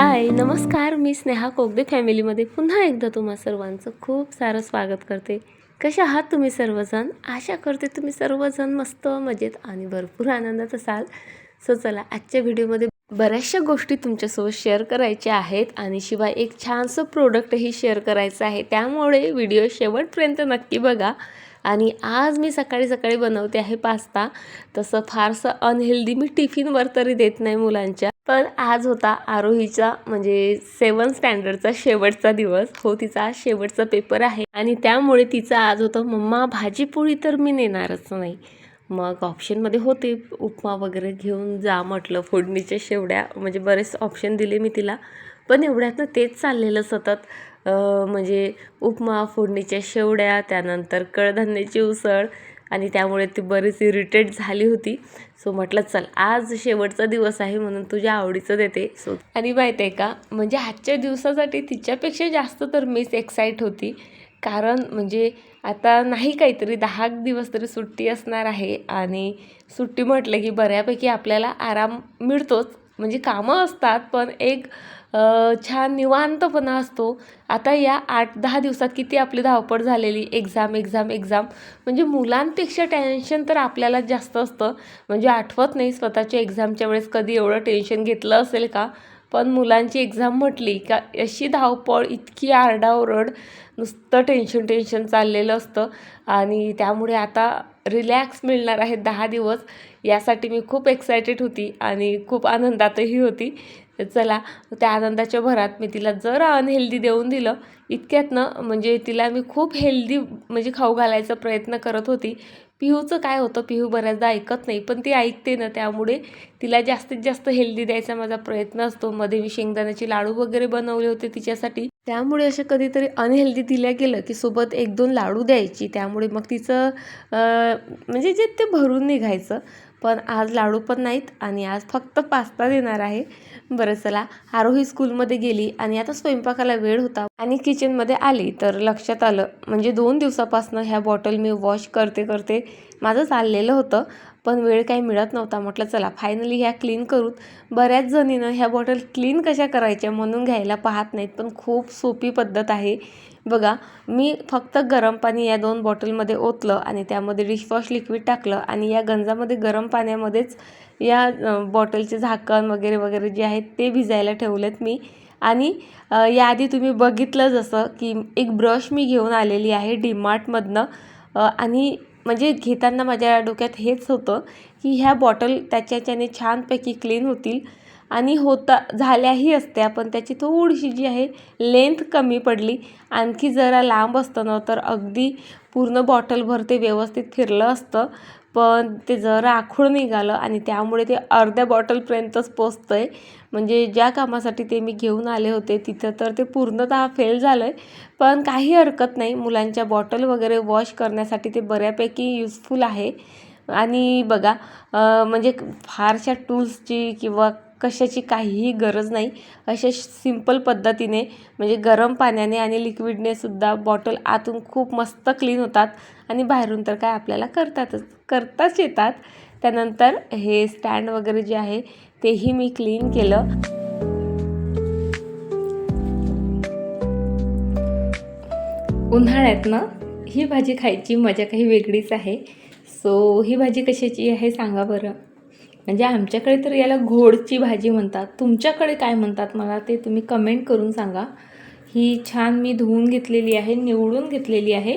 हाय नमस्कार, मी स्नेहा कोगदे फॅमिलीमध्ये पुन्हा एकदा तुम्हा सर्वांचं खूप सारं स्वागत करते। कशा आहात तुम्ही सर्वजण? आशा करते तुम्ही सर्वजण मस्त मजेत आणि भरपूर आनंदात असाल। सो चला, आजच्या व्हिडिओमध्ये बऱ्याचशा गोष्टी तुमच्यासोबत शेअर करायच्या आहेत आणि शिवाय एक छानसं प्रोडक्टही शेअर करायचं आहे, त्यामुळे व्हिडिओ शेवटपर्यंत नक्की बघा। आणि आज मी सकाळी सकाळी बनवते आहे पास्ता। तसं फारसं अनहेल्दी मी टिफिनवर तरी देत नाही मुलांच्या, पण आज होता आरोहीचा म्हणजे 7th स्टँडर्डचा शेवटचा दिवस हो, तिचा आज शेवटचा पेपर आहे आणि त्यामुळे तिचा आज होतं मम्मा भाजीपोळी तर मी नेणारच नाही। मग ऑप्शनमध्ये होते उपमा वगैरे घेऊन जा म्हटलं, फोडणीच्या शेवड्या म्हणजे बरेच ऑप्शन दिले मी तिला, पण एवढ्यातनं तेच चाललेलं सतत म्हणजे उपमा, फोडणीच्या शेवड्या, त्यानंतर कडधान्याची उसळ आणि त्यामुळे ती बरीच इरिटेट झाली होती। सो म्हटलं चल आज शेवटचा दिवस आहे म्हणून तुझ्या आवडीचं देते। सो आणि माहीत आहे का, म्हणजे आजच्या दिवसासाठी तिच्यापेक्षा जास्त तर मीच एक्साईट होती, कारण म्हणजे आता नाही काहीतरी 10 दिवस तरी सुट्टी असणार आहे आणि सुट्टी म्हटलं की बऱ्यापैकी आपल्याला आराम मिळतोच, म्हणजे कामं असतात पण एक छान निवांतपणा असतो। आता या 8-10 दिवसात किती आपली धावपळ झालेली, एक्झाम एक्झाम एक्झाम, म्हणजे मुलांपेक्षा टेन्शन तर आपल्याला जास्त असतं। म्हणजे आठवत नाही स्वतःच्या एक्झामच्या वेळेस कधी एवढं टेन्शन घेतलं असेल का, पण मुलांची एक्झाम म्हटली का अशी धावपळ, इतकी आरडाओरड, नुसतं टेन्शन टेन्शन चाललेलं असतं आणि त्यामुळे आता रिलॅक्स मिळणार आहेत 10 दिवस, यासाठी मी खूप एक्सायटेड होती आणि खूप आनंदातही होती। चला, त्या आनंदाच्या भरात मी तिला जरा अनहेल्दी देऊन दिलं इतक्यातनं, म्हणजे तिला मी खूप हेल्दी म्हणजे खाऊ घालायचा प्रयत्न करत होती। पिहूचं काय होतं, पिहू बऱ्याचदा ऐकत नाही, पण ती ऐकते ना, त्यामुळे तिला जास्तीत जास्त हेल्दी द्यायचा माझा प्रयत्न असतो। मध्ये मी शेंगदाण्याचे लाडू वगैरे बनवले होते तिच्यासाठी, त्यामुळे असं कधीतरी अनहेल्दी दिल्या गेलं की सोबत 1-2 लाडू द्यायची, त्यामुळे मग तिचं म्हणजे जे ते भरून निघायचं। पण आज लाडू पण नाहीत आणि आज फक्त पास्ता देणार आहे। बरं चला, आरोही स्कूलमध्ये गेली आणि आता स्वयंपाकाला वेळ होता आणि किचनमध्ये आली तर लक्षात आलं, म्हणजे 2 दिवसापासून ह्या बॉटल मी वॉश करते करते माझं चाललेलं होतं, पण वेळ काही मिळत नव्हता। म्हटलं चला फायनली ह्या क्लीन करून, बऱ्याच जणीनं ह्या बॉटल क्लीन कशा करायच्या म्हणून घ्यायला पाहत नाहीत, पण खूप सोपी पद्धत आहे बघा। मी फक्त गरम पाणी या 2 बॉटलमध्ये ओतलं आणि त्यामध्ये डिशवॉश लिक्विड टाकलं आणि या गंजामध्ये गरम पाण्यामध्येच या बॉटलचे झाकण वगैरे वगैरे जे आहेत ते भिजायला ठेवलेत मी। आणि याआधी तुम्ही बघितलं जसं की एक ब्रश मी घेऊन आलेली आहे डीमार्टमधनं आणि म्हणजे घेताना माझ्या डोक्यात हेच होतं की ह्या बॉटल त्याच्याने छानपैकी क्लीन होतील आणि झाल्याही असत्या, पण त्याची थोडीशी जी आहे लेंथ कमी पडली। आणखी जरा लांब असतं ना तर अगदी पूर्ण बॉटलभर ते व्यवस्थित फिरलं असतं, पण ते जरा आखूड निघालं आणि त्यामुळे ते अर्ध्या बॉटलपर्यंतच पोचतं आहे। म्हणजे ज्या कामासाठी ते मी घेऊन आले होते तिथं तर ते पूर्णतः फेल झालं आहे, पण काही हरकत नाही, मुलांच्या बॉटल वगैरे वॉश करण्यासाठी ते बऱ्यापैकी युजफुल आहे। आणि बघा म्हणजे फारशा टूल्सची किंवा कशाची काहीही गरज नाही, अशा सिंपल पद्धतीने म्हणजे गरम पाण्याने आणि लिक्विडने सुद्धा बॉटल आतून खूप मस्त क्लीन होतात आणि बाहेरून तर काय आपल्याला करताच येतात। त्यानंतर हे स्टँड वगैरे जे आहे तेही मी क्लीन केलं। उन्हाळ्यात ना ही भाजी खायची मजा काही वेगळीच आहे। सो ही भाजी कशाची आहे सांगा बरं? म्हणजे आमच्याकडे तर याला घोडची भाजी म्हणतात, तुमच्याकडे काय म्हणतात मला ते तुम्ही कमेंट करून सांगा। ही छान मी धुवून घेतलेली आहे, निवडून घेतलेली आहे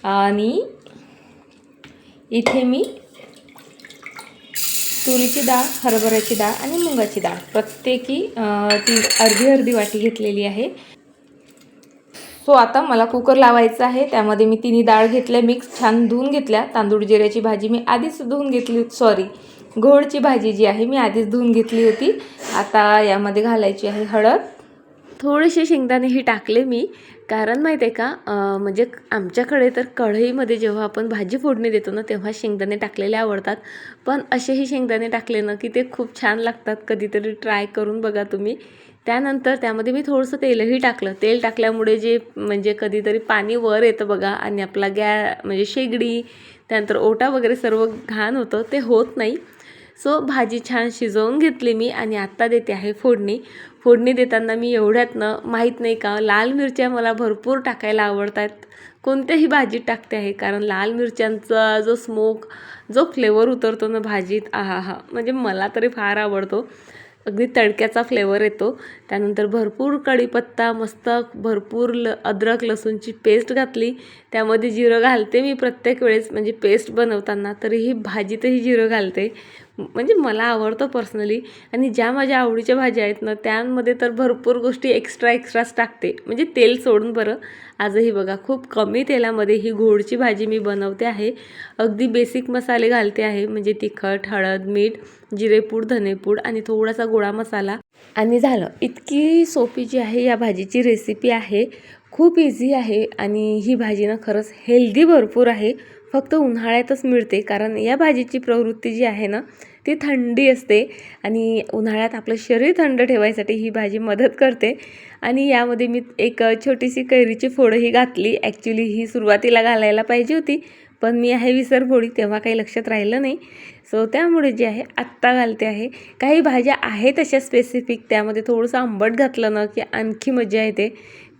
आणि इथे मी तुरीची डाळ, हरभऱ्याची डाळ आणि मुगाची डाळ प्रत्येकी ती अर्धी वाटी घेतलेली आहे। सो आता मला कुकर लावायचा आहे, त्यामध्ये मी तिन्ही डाळ घेतल्या मिक्स, छान धुवून घेतल्या। तांदूळ जिऱ्याची भाजी मी आधीच धुवून घेतली, घोडची भाजी जी आहे मी आधीच धुवून घेतली होती। आता यामध्ये घालायची आहे हळद, थोडेसे शेंगदाणेही टाकले मी, कारण माहीत आहे का म्हणजे आमच्याकडे तर कढईमध्ये जेव्हा आपण भाजी फोडणी देतो ना तेव्हा शेंगदाणे टाकलेले आवडतात, पण असेही शेंगदाणे टाकले ना की ते खूप छान लागतात, कधीतरी ट्राय करून बघा तुम्ही। त्यानंतर त्यामध्ये मी थोडंसं तेलही टाकलं, तेल टाकल्यामुळे जे म्हणजे कधीतरी पाणी वर येतं बघा आणि आपला म्हणजे शेगडी त्यानंतर ओटा वगैरे सर्व घाण होतं, ते होत नाही। सो भाजी छान शिजवून घेतली मी आणि आत्ता देते आहे फोडणी. फोडणी देताना मी एवढ्यातनं माहीत नाही का लाल मिरच्या मला भरपूर टाकायला आवडतात. कोणत्याही भाजीत टाकते आहे कारण लाल मिरच्यांचा जो स्मोक, जो फ्लेवर उतरतो ना भाजीत, आहा म्हणजे मला तरी फार आवडतो. अगदी तडक्याचा फ्लेवर येतो. त्यानंतर भरपूर कढीपत्ता, मस्त भरपूर अद्रक लसूणची पेस्ट घातली. त्यामध्ये जिरं घालते मी प्रत्येक वेळेस, म्हणजे पेस्ट बनवताना. तरीही भाजीतही जिरं घालते, म्हणजे मला आवडतं पर्सनली. आणि ज्या माझ्या आवडीच्या भाज्या आहेत ना त्यामध्ये तर भरपूर गोष्टी एक्स्ट्राच टाकते, म्हणजे तेल सोडून. बरं आजही बघा खूप कमी तेलामध्ये ही गोडची भाजी मी बनवते आहे. अगदी बेसिक मसाले घालते आहे, म्हणजे तिखट, हळद, मीठ, जिरेपूड, धनेपूड आणि थोडासा गोडा मसाला. आणि झालं. इतकी सोपी जी आहे या भाजीची रेसिपी आहे, खूप इझी आहे. आणि ही भाजी ना खरंच हेल्दी भरपूर आहे. फक्त उन्हाळ्यातच मिळते कारण या भाजीची प्रवृत्ती जी आहे ना ती थंडी असते आणि उन्हाळ्यात आपलं शरीर थंड ठेवायसाठी ही भाजी मदत करते. आणि यामध्ये मी एक छोटीशी कैरीची फोडही घातली. ॲक्च्युली ही सुरुवातीला घालायला पाहिजे होती, पण मी आहे विसरभोळी, तेव्हा काही लक्षात राहिलं नाही. सो त्यामुळे जे आहे आत्ता घालते आहे. काही भाज्या आहेत अशा स्पेसिफिक, त्यामध्ये थोडंसं आंबट घातलं ना की आणखी मजा येते.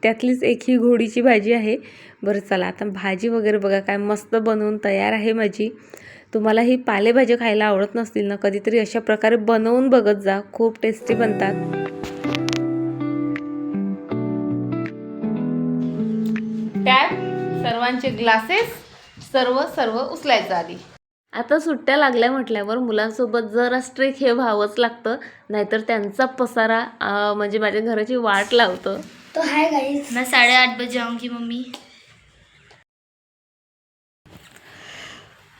त्यातलीच एक ही घोडीची भाजी आहे. बरं चला आता भाजी वगैरे बघा काय मस्त बनवून तयार आहे माझी. तुम्हाला ही पालेभाज्या खायला आवडत नसतील ना, कधीतरी अशा प्रकारे बनवून बघत जा, खूप टेस्टी बनतात. टॅप सर्वांचे ग्लासेस सर्व उचलायचं आधी. आता सुट्ट्या लागल्या म्हटल्यावर मुलांसोबत जरा स्ट्रिक हे व्हावंच लागतं, नाहीतर त्यांचा पसारा म्हणजे माझ्या घराची वाट लावतं. तो हाय गाइस, मैं 8:30 बजे आऊँगी मम्मी.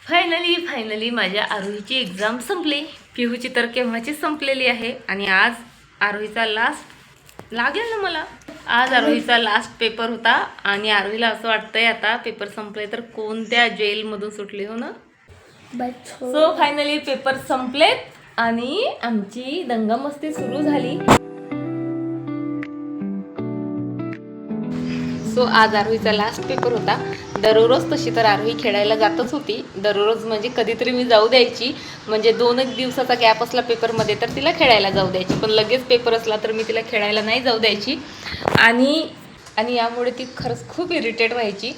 फायनली माझ्या आरोहीची एक्झाम संपली. पिहूची तर केव्हाची संपलेली आहे. आणि आज आरोहीचा लास्ट लागेल ना मला, आज आरोहीचा लास्ट पेपर होता. आणि आरोहीला असं वाटतंय आता पेपर संपले तर कोणत्या जेलमधून सुटली, हो ना. सो फायनली पेपर संपलेत आणि आमची दंगामस्ती सुरू झाली. सो आज आरोहीचा लास्ट पेपर होता. दररोज तशी तर आरोही खेळायला जातच होती, दररोज म्हणजे कधीतरी मी जाऊ द्यायची, म्हणजे 2-1 दिवसाचा गॅप असला पेपरमध्ये तर तिला खेळायला जाऊ द्यायची, पण लगेच पेपर असला तर मी तिला खेळायला नाही जाऊ द्यायची. आणि यामुळे ती खरंच खूप इरिटेट व्हायची.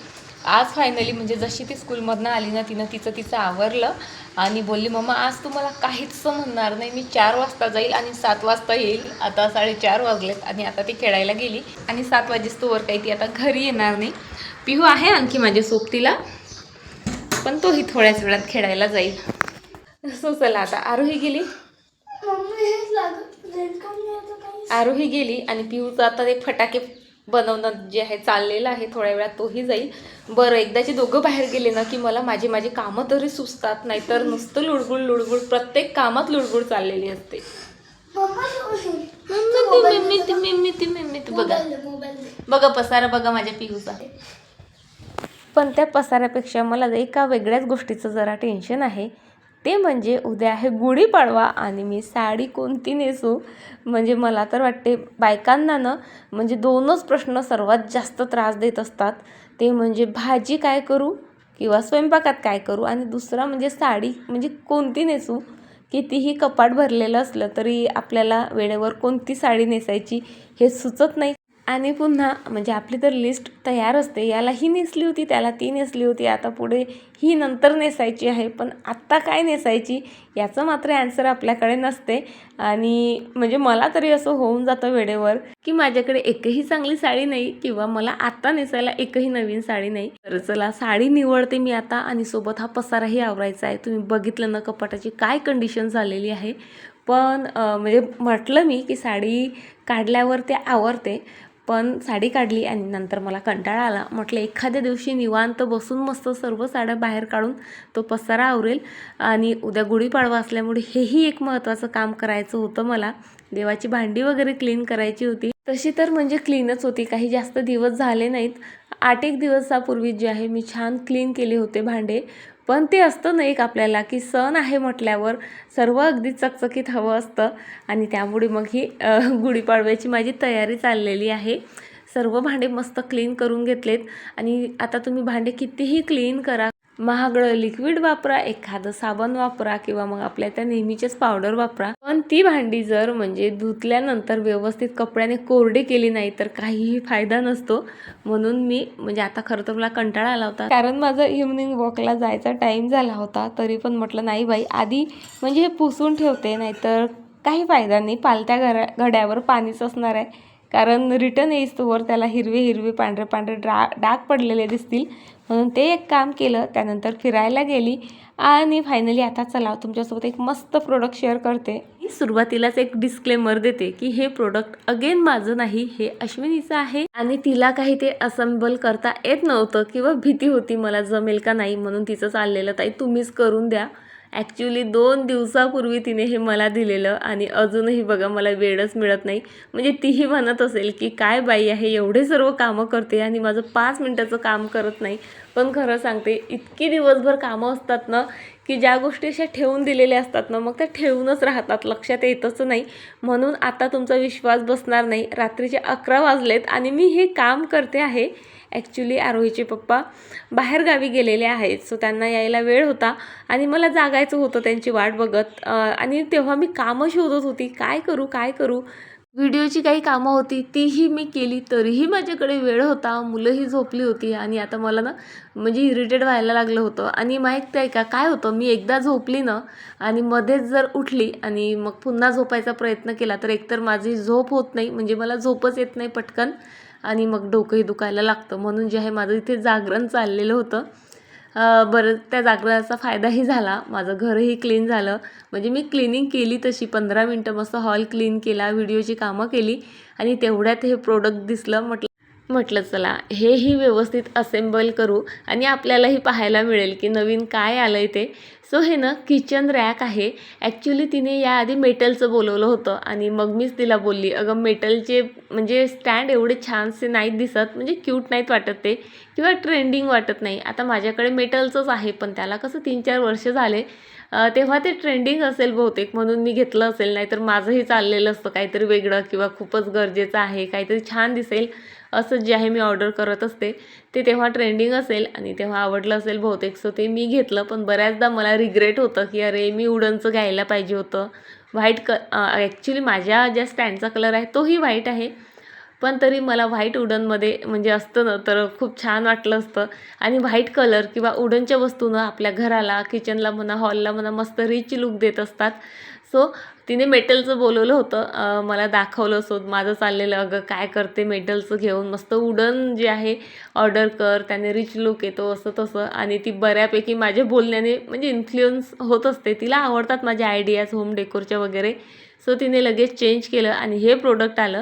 आज फायनली म्हणजे जशी ती स्कूलमधनं आली ना तिनं तिचं आवरलं आणि बोलली, मम्मा आज तुम्हाला काहीच म्हणणार नाही, मी 4 वाजता जाईल आणि 7 वाजता येईल. आता 4:30 वाजलेत आणि आता ती खेळायला गेली आणि 7 वाजेस्तोवर काही ती आता घरी येणार नाही. पिहू आहे आणखी माझ्या सोबतीला, पण तोही थोड्याच वेळात खेळायला जाईल. सो चला आता आरोही गेली आणि पिहूचं आता ते फटाके बनवणं जे आहे चाललेलं आहे, थोड्या वेळात तोही जाईल. बरं एकदाचे दोघं बाहेर गेले ना की मला माझी कामं तरी सुचतात, नाहीतर नुसतं लुडबुड प्रत्येक कामात लुडबुड चाललेली असते. बघा पसारा बघा माझ्या पिहूचा. पण त्या पसाऱ्यापेक्षा मला एका वेगळ्याच गोष्टीचं जरा टेन्शन आहे. ते म्हणजे उद्या आहे गुढीपाडवा आणि मी साडी कोणती नेसू. म्हणजे मला तर वाटते बायकांना ना म्हणजे 2च प्रश्न सर्वात जास्त त्रास देत असतात. ते म्हणजे भाजी काय करू किंवा स्वयंपाकात काय करू, आणि दुसरा म्हणजे साडी म्हणजे कोणती नेसू. कितीही कपाट भरलेलं असलं तरी आपल्याला वेळेवर कोणती साडी नेसायची हे सुचत नाही. आणि पुन्हा म्हणजे आपली तर लिस्ट तयार असते, याला ही नेसली होती, त्याला ती नेसली होती, आता पुढे ही नंतर नेसायची आहे, पण आत्ता काय नेसायची याचं मात्र ॲन्सर आपल्याकडे नसते. आणि म्हणजे मला तरी असं होऊन जातं वेळेवर की माझ्याकडे एकही चांगली साडी नाही किंवा मला आत्ता नेसायला एकही नवीन साडी नाही. तर चला साडी निवडते मी आता आणि सोबत हा पसाराही आवरायचा आहे. तुम्ही बघितलं ना कपाटाची काय कंडिशन झालेली आहे. पण म्हणजे म्हटलं मी की साडी काढल्यावर ते आवरते, पण साडी काढली आणि नंतर मला कंटाळा आला. म्हटलं एखाद्या दिवशी निवांत बसून मस्त सर्व साड्या बाहेर काढून तो पसारा आवरेल. आणि उद्या गुढीपाडवा असल्यामुळे हेही एक महत्त्वाचं काम करायचं होतं मला. देवाची भांडी वगैरे क्लीन करायची होती. तशी तर म्हणजे क्लीनच होती, काही जास्त दिवस झाले नाहीत. 8-1 दिवसापूर्वी जे आहे मी छान क्लीन केले होते भांडे. पण ते असतं ना एक आपल्याला की सण आहे म्हटल्यावर सर्व अगदी चकचकीत हवं असतं. आणि त्यामुळे मग ही गुढीपाडव्याची माझी तयारी चाललेली आहे. सर्व भांडे मस्त क्लीन करून घेतलेत. आणि आता तुम्ही भांडे कितीही क्लीन करा, महागडं लिक्विड वापरा, एखादं साबण वापरा किंवा मग आपल्या त्या नेहमीचेच पावडर वापरा, पण ती भांडी जर म्हणजे धुतल्यानंतर व्यवस्थित कपड्याने कोरडी केली नाही तर काहीही फायदा नसतो. म्हणून मी म्हणजे आता खरं तर मला कंटाळा आला होता, कारण माझा इव्हनिंग वॉकला जायचा टाईम झाला होता. तरी पण म्हटलं नाही बाई, आधी म्हणजे हे पुसून ठेवते, नाहीतर काही फायदा नाही. पालत्या घड्यावर पाणीच असणार आहे, कारण रिटर्न येईस्तोवर त्याला हिरवे हिरवे पांढरे पांढरे डाग पडलेले दिसतील. म्हणून ते एक काम केलं. त्यानंतर फिरायला गेली आणि फायनली आता चला तुमच्यासोबत एक मस्त प्रोडक्ट शेअर करते. मी सुरुवातीलाच एक डिस्क्लेमर देते की हे प्रोडक्ट अगेन माझं नाही, हे अश्विनीचं आहे आणि तिला काही ते असेंबल करता येत नव्हतं किंवा भीती होती मला जमेल का नाही, म्हणून तिचं चाललेलं ताई तुम्हीच करून द्या. ॲक्च्युली 2 दिवसापूर्वी तिने हे मला दिलेलं आणि अजूनही बघा मला वेळच मिळत नाही. म्हणजे तीही म्हणत असेल की काय बाई आहे, एवढे सर्व कामं करते आणि माझं 5 मिनटाचं काम करत नाही. पण खरं सांगते, इतकी दिवसभर कामं असतात ना की ज्या गोष्टी अशा ठेवून दिलेल्या असतात ना, मग त्या ठेवूनच राहतात, लक्षात येतच नाही. म्हणून आता तुमचा विश्वास बसणार नाही, रात्रीचे 11 वाजलेत आणि मी हे काम करते आहे. ॲक्च्युली आरोहीचे पप्पा बाहेरगावी गेलेले आहेत, सो त्यांना यायला वेळ होता आणि मला जागायचं होतं त्यांची वाट बघत. आणि तेव्हा मी कामं शोधत होती, काय करू. व्हिडिओची काही कामं होती तीही मी केली, तरीही माझ्याकडे वेळ होता. मुलंही झोपली होती आणि आता मला ना म्हणजे इरिटेट व्हायला लागलं होतं. आणि माहीत आहे का काय होतं, मी एकदा झोपली ना आणि मध्येच जर उठली आणि मग पुन्हा झोपायचा प्रयत्न केला तर एकतर माझी झोप होत नाही, म्हणजे मला झोपच येत नाही पटकन, आणि मग डोकंही दुखायला लागतं. म्हणून जे आहे माझं इथे जागरण चाललेलं होतं. बरं, त्या जागरणाचा फायदाही झाला, माझं घरही क्लीन झालं. म्हणजे मी क्लिनिंग केली तशी 15 मिनटं मस्त हॉल क्लीन केला, व्हिडिओची कामं केली आणि तेवढ्यात हे प्रोडक्ट दिसलं. म्हटलं चला हेही व्यवस्थित असेंबल करू आणि आपल्यालाही पाहायला मिळेल की नवीन काय आलं आहे ते. सो हे ना किचन रॅक आहे. ॲक्च्युली तिने याआधी मेटलचं बोलवलं होतं आणि मग मीच तिला बोलली, अगं मेटलचे म्हणजे स्टँड एवढे छानसे नाहीत दिसत, म्हणजे क्यूट नाहीत वाटत ते किंवा ट्रेंडिंग वाटत नाही. आता माझ्याकडे मेटलचंच आहे, पण त्याला कसं 3-4 वर्ष झाले. तेव्हा ते ट्रेंडिंग असेल बहुतेक, म्हणून मी घेतलं असेल, नाहीतर माझंही चाललेलं असतं काहीतरी वेगळं किंवा खूपच गरजेचं आहे, काहीतरी छान दिसेल असं जे आहे मी ऑर्डर करत असते. ते तेव्हा ट्रेंडिंग असेल आणि तेव्हा आवडलं असेल बहुतेक, सो ते मी घेतलं. पण बऱ्याचदा मला रिग्रेट होतं की अरे मी वुडनचं घ्यायला पाहिजे होतं. ॲक्च्युली माझ्या ज्या स्टँडचा कलर आहे तोही व्हाईट आहे, पण तरी मला व्हाईट वुडनमध्ये म्हणजे असतं ना तर खूप छान वाटलं असतं. आणि व्हाईट कलर किंवा वुडनच्या वस्तूनं आपल्या घराला, किचनला म्हणा, हॉलला म्हणा मस्त रिच लुक देत असतात. सो तिने मेटलचं बोलवलं होतं, मला दाखवलं. सो माझं चाललेलं अगं काय करते मेटलचं घेऊन, मस्त वुडन जे आहे ऑर्डर कर, त्याने रिच लुक येतो असं तसं. आणि ती बऱ्यापैकी माझ्या बोलण्याने म्हणजे इन्फ्लुअन्स होत असते, तिला आवडतात माझ्या आयडियाज होम डेकोरच्या वगैरे. सो तिने लगेच चेंज केलं आणि हे प्रोडक्ट आलं.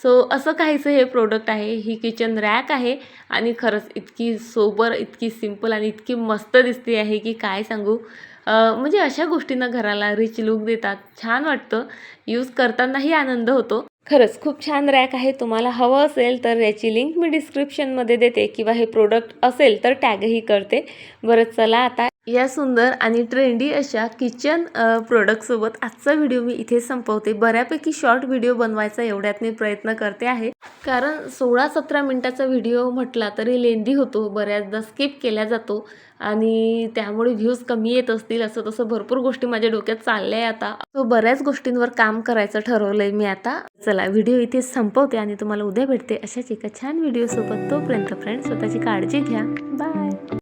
सो असं काहीचं हे प्रोडक्ट आहे. ही किचन रॅक आहे आणि खरंच इतकी सोबर, इतकी सिंपल आणि इतकी मस्त दिसते आहे की काय सांगू. म्हणजे अशा गोष्टींना घराला रिच लुक देतात, छान वाटतं, यूज करतानाही आनंद होतो. खरंच खूप छान रॅक आहे. तुम्हाला हवं असेल तर याची लिंक मी डिस्क्रिप्शनमध्ये देते किंवा हे प्रोडक्ट असेल तर टॅगही करते. बरं चला, आता या सुंदर आणि ट्रेंडी अशा किचन प्रोडक्टसोबत आजचा व्हिडिओ मी इथे संपवते. बऱ्यापैकी शॉर्ट व्हिडिओ बनवायचा एवढ्यात मी प्रयत्न करते आहे, कारण 16-17 मिनटाचा व्हिडिओ म्हटला तरी लेंदी होतो, बऱ्याचदा स्किप केला जातो आणि त्यामुळे व्ह्यूज कमी येत असतील. असं तसं भरपूर गोष्टी माझ्या डोक्यात चालल्या आहे आता. तो बऱ्याच गोष्टींवर काम करायचं ठरवलं आहे मी आता. चला व्हिडिओ इथे संपवते आणि तुम्हाला उद्या भेटते अशाच एका छान व्हिडिओसोबत. तोपर्यंत फ्रेंड्स स्वतःची काळजी घ्या. बाय.